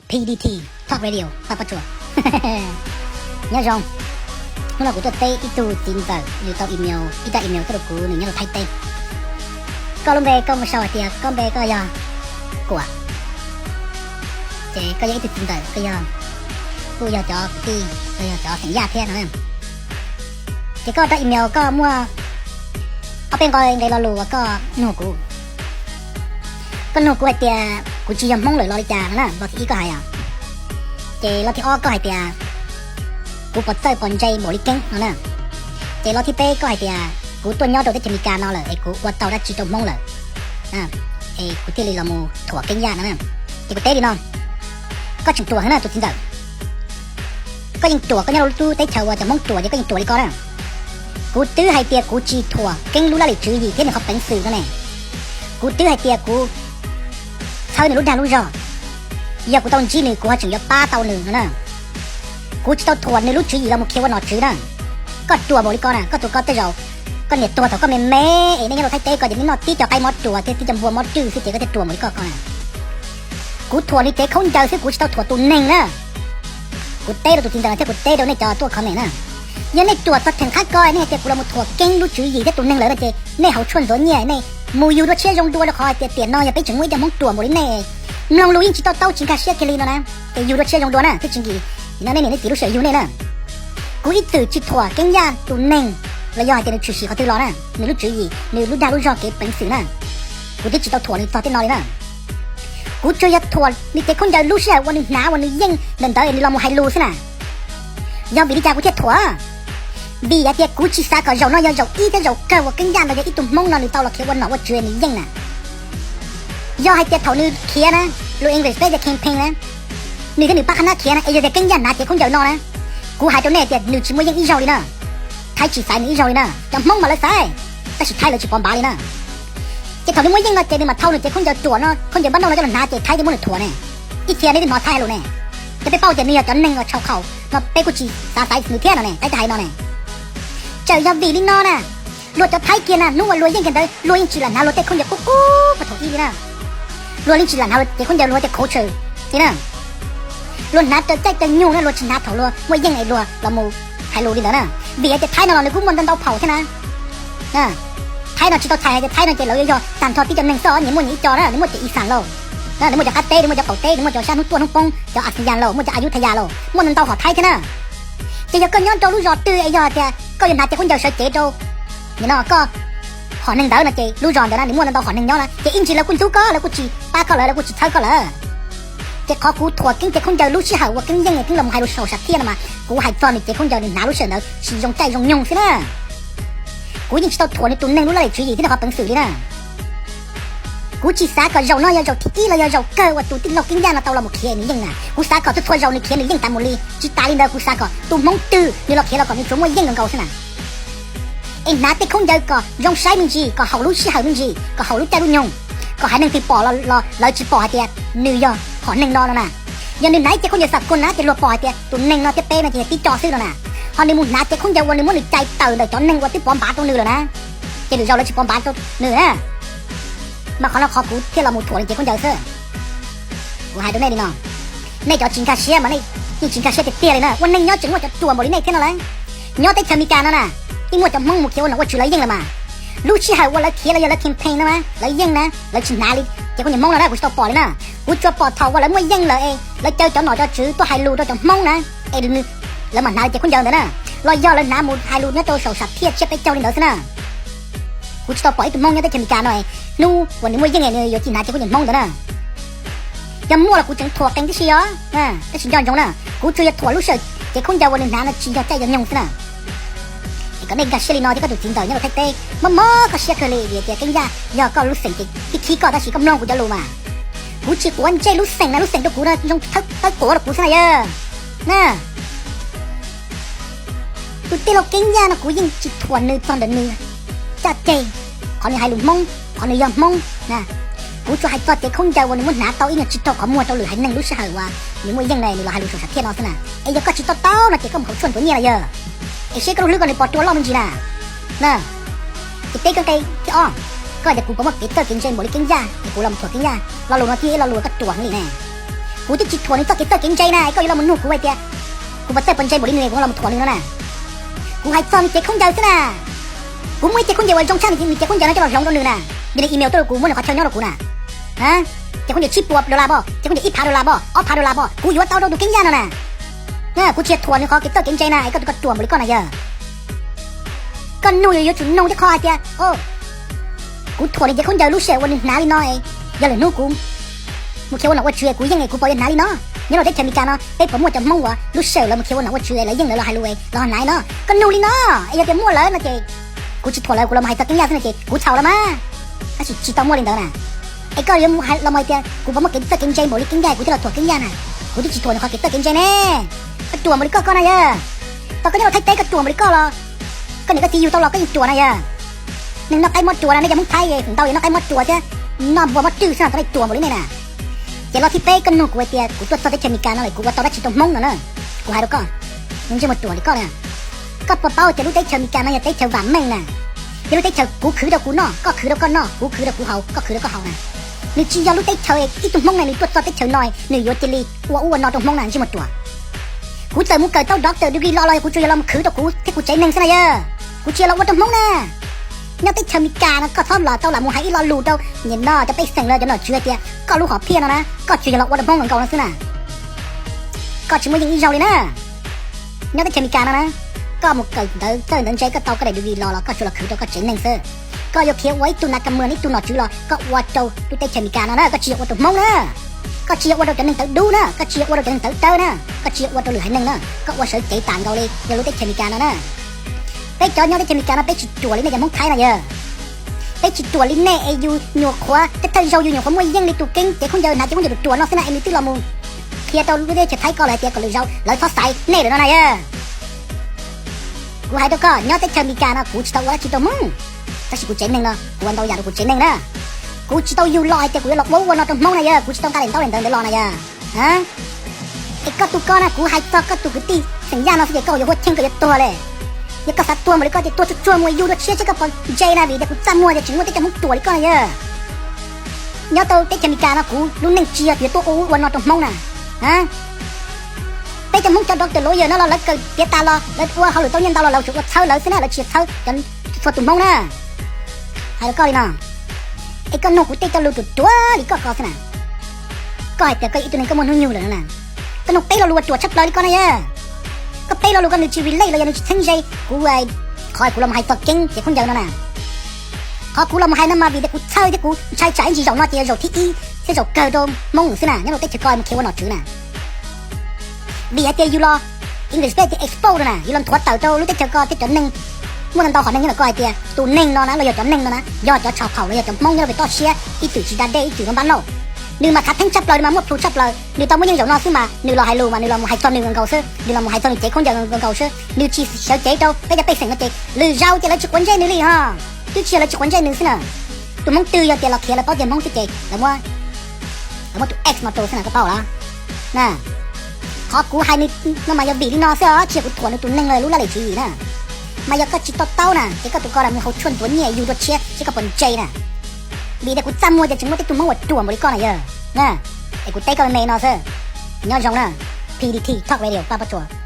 PDT Talk Radio Papa Chua nhớ không nó là của tôi tây ít tu tin tờ như tao email ít ta email tôi của nhớ là thay tây con lông về con sao thì con về coi giờ của chị coi ít tin tờ coi giờ tôi giờ cho thì coi giờ cho thành gia thế nữa chị có ta email có mua ở bên coi đây là lùa có nô của con nô của thì của chị mong lời lo đi chả nữa và thì có hay à chị lo thì o có hay thìกูปวดใจปวดใจหมดเลยเก่งนะเจรอที่เป้ก็ไอเดียกูตัวย่อตัวที่จะมีการนอนเลยไอ้กูว่าเตาได้จีตมงเลยไอ้กูที่ลีลามูถั่วเก่งยากนะไอ้กูเต้ดีน้องก็จึงตัวข้างหน้าตัวจริงจังก็ยังตัวก็ยังรู้เต้เชาว่าจะมงตัวยังก็ยังตัวดีก่อนนะกูตื้อไอเดียกูจีถั่วเก่งรู้ละหรือจื้อยี่เก่งเนี่ยเขาเป็นสื่อกันแน่กูตื้อไอเดียกูเท่าเนี่ยรู้ด่ารู้รออย่ากูต้องจีหนึ่งกูหาจึงอย่าป้าเตาหนึ่งนะกูจะต้องถวนในรู้ชื่อเราหมดเขียวว่าหนอชื่อนั่นก็ตัวบริกรน่ะก็ตัวก็เตะเราก็เนี่ยตัวเขาก็แม่ไอ้เนี่ยเราไทยเตะก็อย่างนี้นอที่จะไปมอดตัวที่จะบัวมอดจื้อที่เตะก็จะตัวบริกรก่อนน่ะกูถวนนี่เตะเขาเจอซึ่งกูจะต้องถวนตัวหนึ่งนะกูเตะเราตัวจริงจังที่กูเตะเราในจอตัวเขาเนี่ยนะยังในตัวตัดแข่งขันก้อยเนี่ยเตะกูเราหมดถวนเก่งรู้ชื่อยี่ที่ตัวหนึ่งเลยนะเจ๊เนี่ยเขาชวนตัวเนี่ยเนี่ยมูยูตัวเชี่ยยงตัวแล้วคอยเตะเตียนน้อยอย่าไปถึงมือจะมองตัวบริเนี่ยลองรู้ยิ่งจิตเต้าจิงกาเชี่ยเคลีนะเตะยูตัวเชี่ยยงตัวน่ะที่จริงกี่นั่นนี่นี่ตีรู้เสียอยู่เนี่ยนะกูอีตื่นจิตถั่วเก่งยานตัวหนึ่งแล้วย้อนเดี๋ยวชื่อสีเขาตื่นรอนะนี่รู้จื้อยี่นี่รู้ดาวรู้รอเก็บเป็นสื่อนะกูที่จิตเอาถั่วนี่ต่อที่นอนเลยนะกูเจอยัดถั่วนี่แต่คนจะรู้เสียวันนึงหนาวันนึงยิ่งเดินต่อเอ็นเราโมไฮรู้สินะย้อนบีดีจ้ากูเจ็ดถั่วบีอย่าเจ็ดกูชีสาก็เราเนาะเราอีแต่เราเกว่าเก่งยานเราจะอีตุ่มมงนอนหรือเตาเราเขียนวันหนอว่าเจอนี่ยิ่งนะย้อนให้เจ็ดเท่านี้เขียนนะรู้อังกฤษไปจะเก่งเพลงนะนี่ก็หนึ่งป้าขนาดเขียนนะไอ้เด็กเก่งยันนะเด็กคนเดียวนอนนะกูหายตัวแน่เด็กหนึ่งชิมวยยังอีเจ้าเลยนะไทยจีสายหนึ่งอีเจ้าเลยนะจะมองมาเลยสายแต่สุดท้ายเราจีบปอมบาเลยนะเจ้าเขาเนี่ยมวยยังเราเจ๊เนี่ยมาเท่าเนี่ยเจ๊คนเดียวตัวเนาะคนเดียวบ้านนอกเราจะหนาเจ๊ไทยได้มั้งหนึ่งถั่วเนี่ยอีเทียนี่ได้หมอไทยเราเนี่ยจะไปเป้าเจ๊เนี่ยจะหนึ่งเราเช่าเขาเราไปกูจีสาสายหนึ่งเทียนเราเนี่ยไทยไทยเราเนี่ยเจ้ายาบีลินอน่ะรถจะไทยเกียร์น่ะนู้ว่ารวยยังกันได้รวยยังจีหลังนะรถเจ๊คนเดียวกู้ปะถอีนะรวยยังจีหลังนะรถเจ๊คนเดียวรวยเจ๊โคเชอร์นี่นะล้วนนัดจะใจจะยุ่งนะล้วนชนะเผาล้วนว่ายังไงล้วนเราโมไทยรู้ดีแล้วนะเบียจะไทยนอนเลยกูมันเตาเผาใช่ไหมนะไทยนอนชิโตไทยจะไทยนอนเจริญย่อต่างทอที่จะหนึ่งซ้อนนี่มันอีจอนะนี่มันจะอีสานเรานะนี่มันจะคัตเต้นี่มันจะเป่าเต้นี่มันจะชาทุกตัวทุกปงจะอัศยานเรามันจะอยุธยาเรามันเตาหอไทยใช่ไหมจะยังก็ย้อนโจรู้ยอดตื้อไอ้ยอดเนี่ยก็ยังนัดจะคนเดียวเฉยเจ๊โจนี่เนาะก็หอหนึ่งเด้อนะเจรู้ยอดเด้อนะนี่มันเตาหอหนึ่งย้อนนะเจอินจีแล้วคุณทุกก็แล้วกูจีป้าก็เลยแล้วกูจีเท่าก็เลยเจ๊ขอกูถั่วกิ้งเจ๊คงจะรู้ชื่อหาว่ากิ้งยังไงกิ้งลมหายรู้โซ่สักเที่ยนะมากูหายตอนนี้เจ๊คงจะหนารู้เสนอชียงใจยงสินะกูยิ่งจะถั่วในตัวนึงรู้อะไรชื่อยี่ที่เราเป็นสื่อเลยนะกูจีสาก็เราเนาะเราที่เราเราเกิดว่าตัวที่เรากิ้งย่างเราเตาเราหมดเขียนนี่ยังไงกูสาก็ถั่วเราในเขียนนี่ยังตามหมดเลยจีตาลินเดอกูสาก็ตัวมงตื้อนี่เราเขียนเราก็มีชั่วโมงยังเก่าสินะไอ้นาเจ๊คงจะก็ยงใช้มึงจีก็เขารู้ชื่อหามึงจีก็เขารู้ใจรู้ยงก็หาหนึ่งที่ปอเราจีปอเดียนิวยอร์กขอหนึ่งดอลนะยังนึกไหนเจ้าคนจะสับคนนะจะรัวปอเดียตัวหนึ่งเราจะเป้มาจะตีจอซื้อแล้วนะพอในมุนนาเจ้าคนจะวันในมุนใจเต่าเลยจอหนึ่งว่าที่ปอมบาตัวนึงแล้วนะจะดูเราเลยจีปอมบาตัวนึงนะมาขอเราขอกูที่เราหมดถั่วเจ้าคนจะซื้อกูหายตัวแน่ดิน้องในจอจิงคาเชียมาในนี่จิงคาเชียเตี้ยเลยนะวันนึงย้อนจึงว่าจะตัวบริเนตแค่นั้นเลยย้อนแต่เธอมีการนะยิ่งว่าจะมั่งมุกเขียวนะว่าชื่ออะไรยิ่งเลยมารู้ชื่อหาว่าเราเขียนเราอย่าเราเขียนเพลงนะมั้ยเรายิ่งนะเราชินนาลิเจ้าคนจะมั่งเราได้กูจะปอเลยนะกูจะปอทอว่าเราไม่ยิ่งเลยเราเจอจอหน่อจอชื้อตัวไฮรูตัวจะมั่งนะดูแล้วมันนาลิเจ้าคนเดียวเลยนะเราย่อแล้วน้ำมูไฮรูเนี่ยตัวโซ่สับเทียบเชื่อไปเจ้านี่เด้อสินะกูจะปอไอ้ตัวมั่งเนี่ยแต่จะมีการหน่อยนู้วันนี้ไม่ยิ่งไงเนี่ยอยู่ที่นาเจ้าคนจะมั่งเด้อนะอย่ามั่วละกูจะถั่วแกงที่เชียวแต่ฉันย้อนยงนะกูจะถั่วรู้สึกเจ้าคนเดียววันนึงน้ำน่ะชินใจยังยงสินะก็ในการเชลินอที่ก็ถูกจริงต่อเนี่ยเราเต้มาก็เชียร์เคลียร์เดี๋ยวกันย่าก็รู้สึกที่ขี้ก็ได้ชีก็น้องกูจะรู้มากูจีกวนใจรู้สึกนะรู้สึกตัวกูนะยงทั้งโกรธกูซะเลยนะกูเตะเราเก่งย่านะกูยิ่งจิตทวนนึกตอนเดินนึกจัดเจขอในหายหลุมมงขอในยอมมงนะกูจะให้ตัวเตะคงใจวันนี้มันหนาเตาอีกจิตโตขอมัวเตาหรือหายหนึ่งรู้สึกว่านี่มันยังไงนี่เราหายรู้สึกสักเที่ยนอนซะนะไอ้ยังก็จิตโตนะเตะก็เขาชวนตัวเนี่ยอะไรเยอะไอ้เช็คก็รู้เรื่องกันในปอตัวเรามันจีน่ะนะไอ้เต้กันไกที่อ้อก็จะกูบอกว่าเกิดกินเจนบริกินยาไอ้กูลำถั่วกินยาเราลงมาที่เราลงกับตัวนี่แน่กู กูจะจิตถั่วนี่ต้องกินใจนะก็ยังเรามันหนุกกูไอ้เตี้ยกูมาเต้นปันใจบริเวณของเรามันถั่วนึงแล้วนะกูให้ซ้อมเจ๊คงเดียวซะนะกูไม่เจ๊คงเดียววันจงช่างมีเจ๊คงเดียวนั่นจะมาลงตัวนึงนะอยู่ในอีเมลตัวกูมันขอเชิญยอดกูนะฮะเจ๊คงเดียวชิปปัวดอลลาร์บ่เจ๊คงเดียวอีพาดอลลาร์บ่ออพาดอลลาร์บ่กูอยู่ว่าเต้าดูกินยานะเนี่ยกูเชียร์ถั่วนี่ขอกินใจนะไอ้ก็ตัวบริก้อนอะไรเยอะก็นู่อยู่จุดนู่จะคอไอ้เตี้ยโอ้กูถั่วนี่เจ๊คงเดียวรู้เสียวันนึงหนาลิน้อยอย่าเลยนู่กูมึงเขียวหนักว่าเชื่อกูยังไงกูปล่อยหนาลิเนาะเนี่ยเราได้เจอมีการเนาะไอ้ผมว่าจะมั่วรู้เสียแล้วมึงเขียวหนักว่าเชื่อแล้วยังเลยเราหายรวยเราหายเนาะก็นู่ลิเนาะไอ้ยังจะมั่วเลยนะเจ๊กูจะถั่วแล้วกูเราไม่ให้ตะกิ้งยาซะนะเจ๊กูเฉาแล้วมั้ยไอ้ชิตามั่วลินเด้อน่ะไอ้ก็ยังเราไม่เจ๊กูบอกมากินตะกิ้งใจบอกลิกิ้งใหญ่กูจะเราถั่วกิ้งยาน่ะกูจะจิตถั่วเนี่ยเขากินตะกิ้งใจแน่ก็ตัวมันก็นะเยอะตอนก็เนี่ยเราไทยเต้ก็ตัวมันก็รอก็เนี่ยก็ที่อยู่ตลอดก็ยังตัวนะเยอะนึงนักไอ้มดตัวนะเนี่ยยังมึงไทยถึงเตาอย่างนักไอ้มดตัวใช่น้ำบัวมดจื้อซะตอนไอ้ตัวมันนี่น่ะเดี๋ยวเราที่เต้กันนู่กูไอ้เตี้ยกูตัวตอนได้เชมิการอะไรกูว่าตอนได้ชิตมงนะกูให้ดูก่อนมึงจะมาตัวนี่ก็เนี่ยก็เป้าจะรู้ได้เชมิการนะอย่าได้เชหวานแม่งน่ะอย่ารู้ได้เชกูคือเดี๋ยวกูนอก็คือเดี๋ยวก็นอกูคือเดี๋ยวกูเฮาก็คือเดี๋ยวก็เฮาน่ะนี่จีอย่ารู้ได้เชอีตุ่มมงน่ะนี่ตัวตอนได้เชหน่อยนี่โยติลีอ้วนนอตรงมงน่ะจะมาตัวกูเจอมึงเกิดเต้าด็อกเตอร์ดีกรีรอกูช่วยเราคือตัวกูที่กูใจหนึ่งซะนะเยอะกูเชื่อเราว่าตรงมงน่ะเนี่ยได้เชมิการนะก็ทอมรอเต้าหล่ะมึงให้รอลูเต้าเนี่ยนอจะไปเสียงเลยจะหน่อยเชื่อเตี้ยก็รู้หอบเพี้ยนนะก็เชื่อเราว่าตรงมงเหมือนกันนะซิน่ะก็ชิมว่ายังอีเจ้าเลยนะเนี่ยได้เชมิการนะก็มึงเกิดเต้าใจก็เต้าก็ได้ดีกรีรอก็ช่วยเราคือตัวก็ใจหนึ่งซะก็ยกเขียวไว้ตุนักการเมืองนี่ตุนหนอชื่อรอก็ว่าเจ้าดูได้เชมิการนะก็เชื่อว่าตรงมงนะก็เชียร์ว่าเราจะหนึ่งเต๋อดูนะก็เชียร์ว่าเราจะหนึ่งเต๋อเต้านะก็เชียร์ว่าเราเหลือให้หนึ่งนะก็ว่าเสือใจต่างเราเลยอย่ารู้ได้เชมิการนะไปจอเนี่ยได้เชมิการนะไปจิตตัวลิ้นเนี่ยอย่ามองไทยนะเยอะไปจิตตัวลิ้นเนี่ยไอ้ยูหนวกขวาแต่เธอเราอยู่หนวกขวาไม่ยังเลยตัวเก่งแต่คนเดียวนะจะคนเดียวตัวน้องเส้นไอ้มีตื้อเรามูเพียตัวรู้ได้จะไทยก็เลยเตียก็เลยเราทอดใส่เน่เลยนะเยอะกูให้ตัวก็เนี่ยได้เชมิการนะกูจิตตัวว่าจิตตัวมึงแต่สิกูเจ๋งหนึ่งนะกูวันเราอยากกูเจ๋งหนึ่งนะกูจิตตัวอยู่ลอยแต่กูหลอกว่าวันเราต้องมองนะเยอะกูจิตตัวการเล่นเดินรอนะเยอะฮะไอ้ก็ตุกก็นะกูให้ตัวก็ตุกตีสัญญาณเราสิเด็กก็อย่าหัวเช่งก็อย่าตัวเลยอย่าก็สัตว์ตัวมันเลยก็จะตัวชั่วมวยอยู่ด้วยเชี่ยเชี่ยก็ปนใจนะบีเด็กกูจำมวยจะถึงว่าจะมุกตัวเลยก็นะเยอะเนี่ยตัวเด็กจะมีการนะกูรู้หนึ่งเชียร์เดี๋ยวตัวโอ้วันเราต้องมองนะฮะไปจะมุกจะดอกแต่โลเยอะนะเราแล้วเกิดเดี๋ยวตาเราแล้วตัวเขาหรือตัวยันตาเราฉุกว่าเท่าแล้วสินะเราเชียร์เท่าจนสวดตุ่มมองนะให้แล้วก็เลยนะไอ้ก็นกกูเตะจะรู้ตัวนี่ก็สินะก็แต่ก็อีตัวนึงก็มันหุ่นอยู่เลยนะก็นกเตะเรารู้ตัวชัดเลยก็นะเยอะก็เตะเรารู้กันในชีวิตเลยเรายังทั้งใจกูไอ้คอยกูเรามาให้ตัวเก่งเจ้าคนเดียวนั่นน่ะขอกูเรามาให้น้ำมาบีเด็กกูเช่าที่กูใช้จ่ายจีจ่อนอเจียจ่อที่อีที่จ่อเกิดโดมมงสินะเนี่ยเราเตะจะกอยมันเขียวหนอถือน่ะบีไอเตยูรออังกฤษเป็นที่เอ็กซ์โปน่ะยูรอนถอดเต่าโตรู้เตะจะกอยที่จนหนึ่งมื่อนั้นต่อขอหนึ่งนี่แหละก็ไอเตียตัวหนึ่งนอนนะเราอยากจะหนึ่งนะยอดจะชาวเขาเราอยากจะมองเราไปต่อเชียอีตื่นชีดาเดอีตื่นน้ำบ้านเราหนึ่งมาคัดทั้งจับเลยมาหมดพลูจับเลยหนึ่งตอนมื่อยังจะนอนขึ้นมาหนึ่งเราให้ลูมาหนึ่งเราให้ตอนหนึ่งเก่าเชื่อหนึ่งเราให้ตอนหนึ่งเจ๊คนเดียวเก่าเชื่อหนึ่งชีเชียวเจ๊โตไปจะไปเสียงกับเจ๊หรือเราจะเราจุกวันใจหนึ่งเลยฮะตัวเชียร์เราจุกวันใจหนึ่งสินะตัวมองตื่นอยากเดี๋ยวเราเขียนแล้วเป้าเดี๋ยวมองที่เจ๊แล้วว่าตัวเอ็กซ์มาตัวสินะก็เป้าละน่ะขอกูให้นี่น้ำมันยาบีนี่นอนเสียเชียร์กูถั่วในตัวหนึ่งเลยรู้ละเลยทีน่ะมายก็จิตเต้าน่ะเจ๊ก็ตัวก็เรามีเขาชวนตัวเนี่ยอยู่ตัวเชียเจ๊ก็ปนใจน่ะบีแต่กูจำมัวจะถึงว่าที่ตัวมัวตัวบริกรน่ะเยอะน่ะไอ้กูเต้ก็ไม่นอนเสียย้อนจงน่ะ PDT Talk Radio ป้าประจวบ